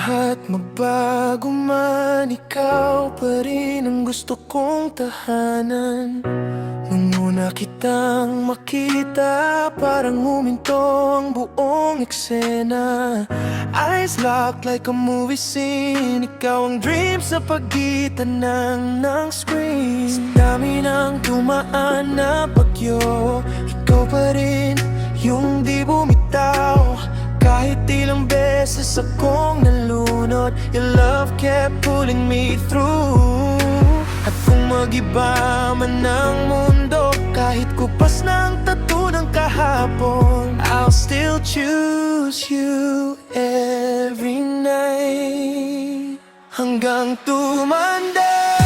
lahat magbago man, ikaw pa rin ang gusto kong tahanan. Nung una kitang makita, parang huminto ang buong eksena. Eyes locked like a movie scene, ikaw ang dream sa pagitan ng screen. Sa dami ng dumaan na bagyo, ikaw pa rin yung di bumitaw. Kahit ilang beses akong nalunod, your love kept pulling me through. At kung mag-iba man ang mundo, kahit kupas ng tattoo ng kahapon, I'll still choose you every night. Hanggang tumanda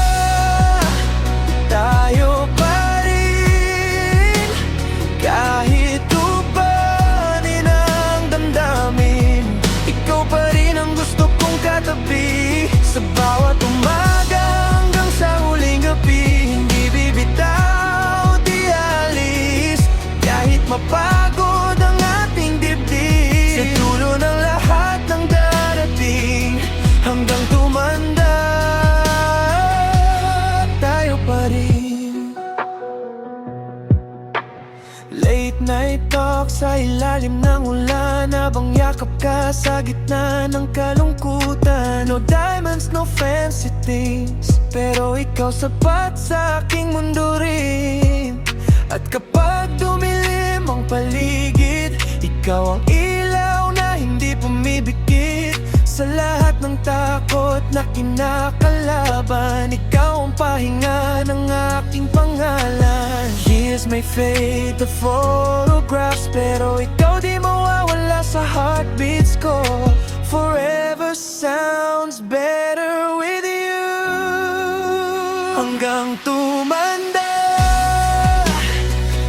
tayo pa rin, kahit tubanin ang damdamin. Ikaw pa rin ang gusto kong katabi, sa bawat umaga hanggang sa huling gabi. Hindi bibitaw, di alis, kahit mapagod ang ating dibdib. Sa dulo ng lahat ng darating, hanggang tumanda tayo pa rin. Late night talk sa ilalim ng ulan, habang yakap ka sa gitna ng kalungkutan. No diamonds, no fancy things, pero ikaw sapat sa aking mundo rin. At kapag dumilim ang paligid, ikaw ang ilaw na hindi pumipikit. Sa lahat ng takot na kinakalaban, ikaw ang pahinga ng aking pangalan. Years may fade the photographs, pero ikaw di mawawala sa heartbeats ko. Forever sounds better with you. Hanggang tumanda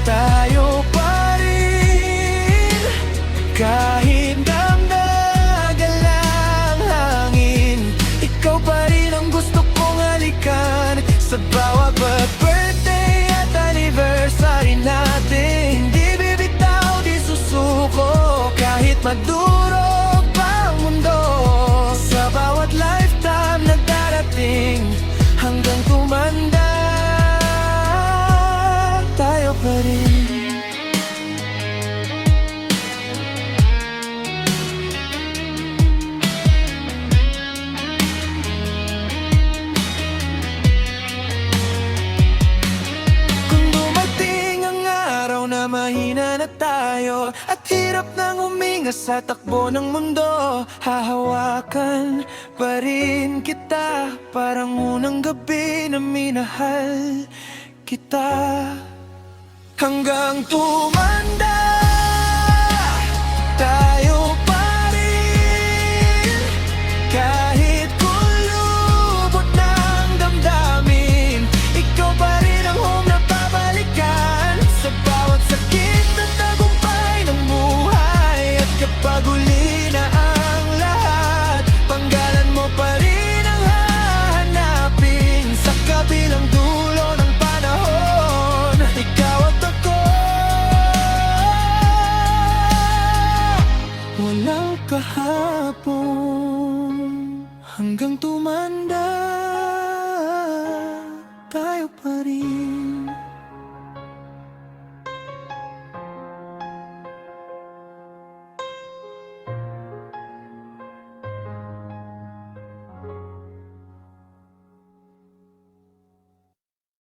tayo pa rin, kahit sa bawat birthday at anniversary natin. Hindi bibitaw, di susuko, kahit madurog pa ang mundo. Sa bawat lifetime na darating, hanggang tumanda tayo pa rin. Mahina na tayo at hirap nang huminga sa takbo ng mundo, hahawakan pa rin kita, parang unang gabi na minahal kita. Hanggang tumanda tayo pa rin, kahit kulubot ng damdamin. Ikaw pa rin ang home na babalikan sa bawat sakit na tagumpay ng buhay. At kapag huli na ang lahat, panggalan mo pa rin ang hahanapin. Sa kabilang dulo ng panahon, ikaw at ako, walang kahapon. Hanggang tumanda tayo pa rin.